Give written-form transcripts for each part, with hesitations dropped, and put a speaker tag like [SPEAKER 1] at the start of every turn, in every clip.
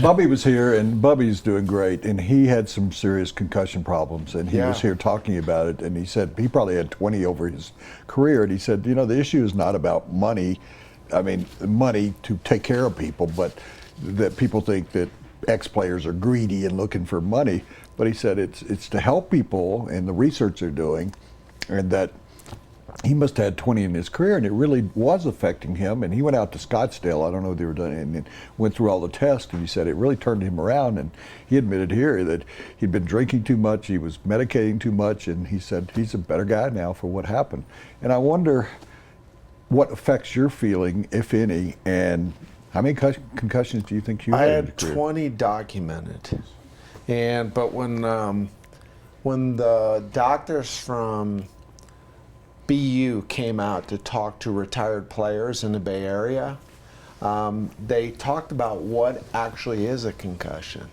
[SPEAKER 1] Bubby was here, and Bubby's doing great, and he had some serious concussion problems, and he was here talking about it, and he said he probably had 20 over his career, and he said, the issue is not about money. I mean, money to take care of people, but that people think that ex-players are greedy and looking for money. But he said it's to help people, and the research they're doing, and that he must have had 20 in his career, and it really was affecting him. And he went out to Scottsdale, I don't know if they were done, and went through all the tests, and he said it really turned him around. And he admitted here that he'd been drinking too much, he was medicating too much, and he said he's a better guy now for what happened. And I wonder what affects your feeling, if any, and how many concussions do you think you had?
[SPEAKER 2] I had 20 documented. But when the doctors from BU came out to talk to retired players in the Bay Area, they talked about what actually is a concussion.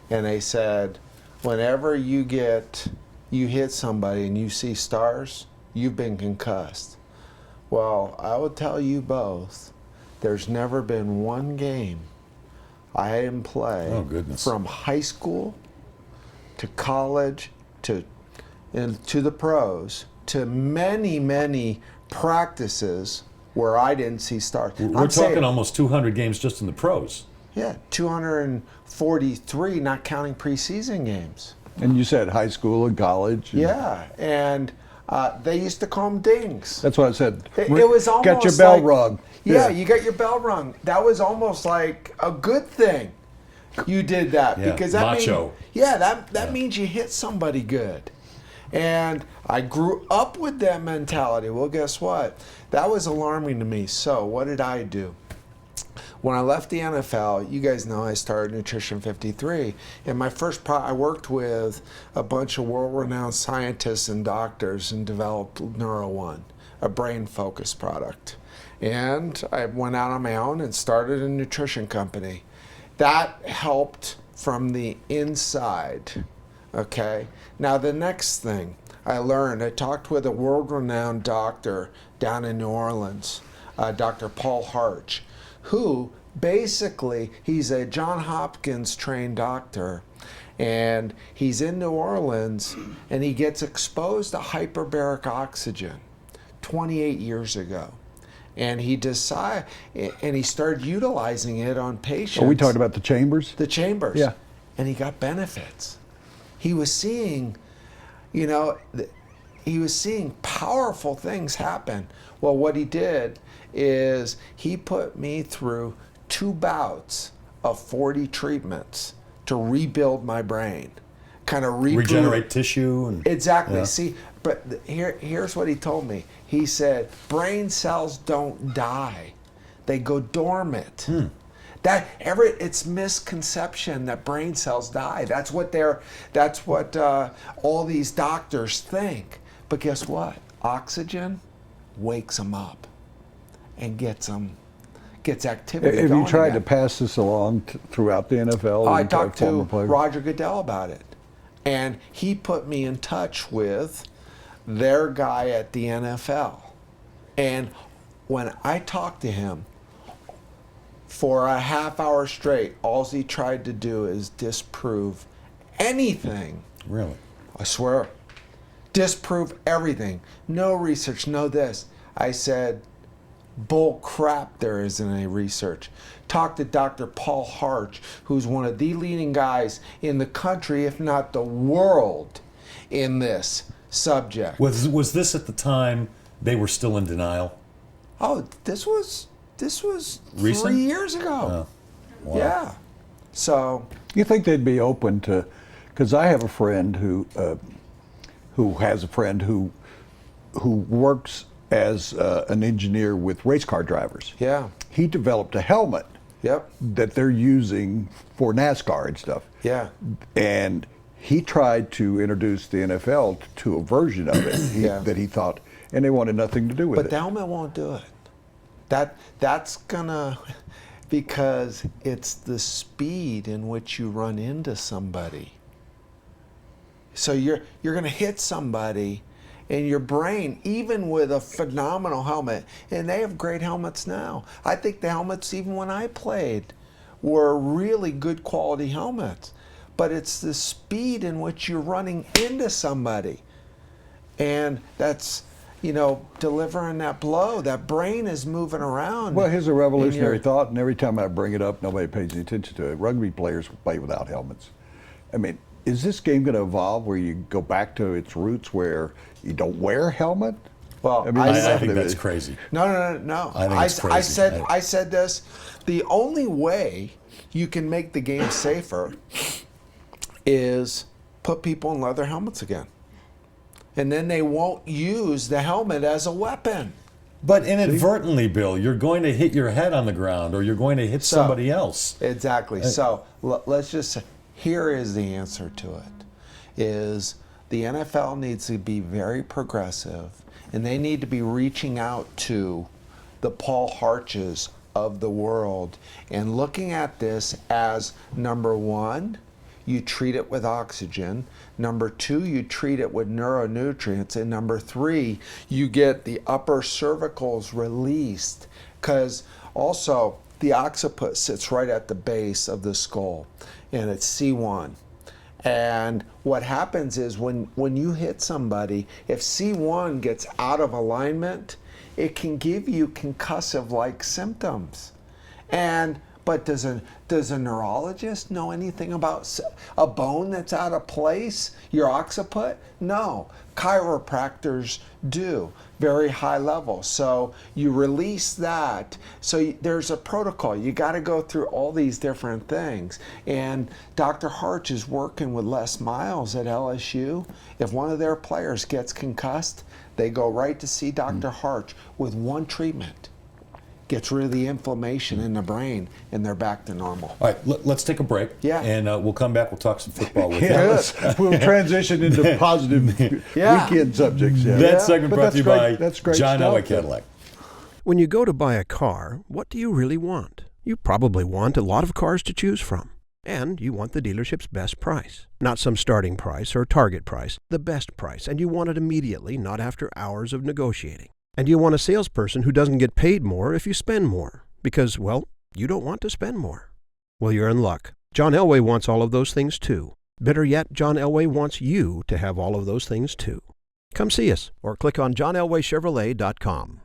[SPEAKER 2] And they said, whenever you hit somebody and you see stars, you've been concussed. Well, I will tell you both, there's never been one game I didn't play from high school to college to the pros to many practices where I didn't see stars.
[SPEAKER 3] We're talking almost 200 games just in the pros.
[SPEAKER 2] Yeah, 243, not counting preseason games.
[SPEAKER 1] And you said high school and college.
[SPEAKER 2] Yeah, and they used to call them dings.
[SPEAKER 1] That's what I said.
[SPEAKER 2] It was almost
[SPEAKER 1] got your bell rung.
[SPEAKER 2] Yeah, you got your bell rung. That was almost like a good thing. You did that because that
[SPEAKER 3] macho.
[SPEAKER 2] That means you hit somebody good. And I grew up with that mentality. Well, guess what? That was alarming to me. So what did I do? When I left the NFL, you guys know I started Nutrition 53. And my first I worked with a bunch of world-renowned scientists and doctors and developed Neuro1, a brain-focused product. And I went out on my own and started a nutrition company. That helped from the inside, okay? Now the next thing I learned, I talked with a world-renowned doctor down in New Orleans, Dr. Paul Harch, who basically, he's a John Hopkins trained doctor, and he's in New Orleans, and he gets exposed to hyperbaric oxygen 28 years ago. And he started utilizing it on patients.
[SPEAKER 1] Are we talking about the chambers?
[SPEAKER 2] The chambers.
[SPEAKER 1] Yeah.
[SPEAKER 2] And he got benefits. He was seeing, he was seeing powerful things happen. Well, what he did is he put me through 2 bouts of 40 treatments to rebuild my brain. Kind of
[SPEAKER 3] regenerate tissue.
[SPEAKER 2] Exactly. Yeah. See, but here's what he told me. He said, brain cells don't die. They go dormant. It's misconception that brain cells die. That's what all these doctors think. But guess what? Oxygen wakes them up and gets activity.
[SPEAKER 1] Have you tried to pass this along throughout the NFL?
[SPEAKER 2] I talked to Roger Goodell about it, and he put me in touch with their guy at the NFL. And when I talked to him for a half hour straight, all he tried to do is disprove anything.
[SPEAKER 3] Really?
[SPEAKER 2] I swear. Disprove everything. No research, no this. I said, bull crap, there isn't any research. Talk to Dr. Paul Harch, who's one of the leading guys in the country, if not the world, in this subject.
[SPEAKER 3] Was this at the time they were still in denial?
[SPEAKER 2] Oh, this was
[SPEAKER 1] recent?
[SPEAKER 2] 3 years ago.
[SPEAKER 3] Oh, wow.
[SPEAKER 2] Yeah. So
[SPEAKER 1] you think they'd be open to? Because I have a friend who has a friend who works as an engineer with race car drivers.
[SPEAKER 2] Yeah.
[SPEAKER 1] He developed a helmet.
[SPEAKER 2] Yep.
[SPEAKER 1] That they're using for NASCAR and stuff.
[SPEAKER 2] Yeah.
[SPEAKER 1] And he tried to introduce the NFL to a version of it that he thought, and they wanted nothing to do with it.
[SPEAKER 2] But the helmet won't do it. That's gonna, because it's the speed in which you run into somebody. So you're gonna hit somebody, and your brain, even with a phenomenal helmet, and they have great helmets now. I think the helmets, even when I played, were really good quality helmets. But it's the speed in which you're running into somebody. And that's, delivering that blow. That brain is moving around.
[SPEAKER 1] Well, here's a revolutionary thought, and every time I bring it up, nobody pays any attention to it. Rugby players play without helmets. I mean, is this game going to evolve where you go back to its roots where you don't wear a helmet?
[SPEAKER 2] Well,
[SPEAKER 3] I think that's crazy.
[SPEAKER 2] No.
[SPEAKER 3] I think it's crazy.
[SPEAKER 2] I said this. The only way you can make the game safer is put people in leather helmets again. And then they won't use the helmet as a weapon.
[SPEAKER 3] But inadvertently, Bill, you're going to hit your head on the ground, or you're going to hit somebody else.
[SPEAKER 2] Exactly. So let's just, here is the answer to it, is the NFL needs to be very progressive, and they need to be reaching out to the Paul Harches of the world and looking at this as, number one, you treat it with oxygen. Number two, you treat it with neuronutrients. And number three, you get the upper cervicals released. Because also, the occiput sits right at the base of the skull, and it's C1. And what happens is when you hit somebody, if C1 gets out of alignment, it can give you concussive-like symptoms. But does a neurologist know anything about a bone that's out of place, your occiput? No. Chiropractors do, very high level. So you release that. So there's a protocol. You got to go through all these different things. And Dr. Harch is working with Les Miles at LSU. If one of their players gets concussed, they go right to see Dr. Harch with one treatment. Gets rid of the inflammation in the brain, and they're back to normal.
[SPEAKER 3] All right, let's take a break.
[SPEAKER 2] Yeah.
[SPEAKER 3] And we'll come back. We'll talk some football with
[SPEAKER 1] Yeah, we'll transition into positive weekend subjects. Yeah.
[SPEAKER 3] That segment brought to you by John
[SPEAKER 1] stuff.
[SPEAKER 3] Elway Cadillac.
[SPEAKER 4] When you go to buy a car, what do you really want? You probably want a lot of cars to choose from. And you want the dealership's best price. Not some starting price or target price, the best price. And you want it immediately, not after hours of negotiating. And you want a salesperson who doesn't get paid more if you spend more. Because, well, you don't want to spend more. Well, you're in luck. John Elway wants all of those things too. Better yet, John Elway wants you to have all of those things too. Come see us or click on johnelwaychevrolet.com.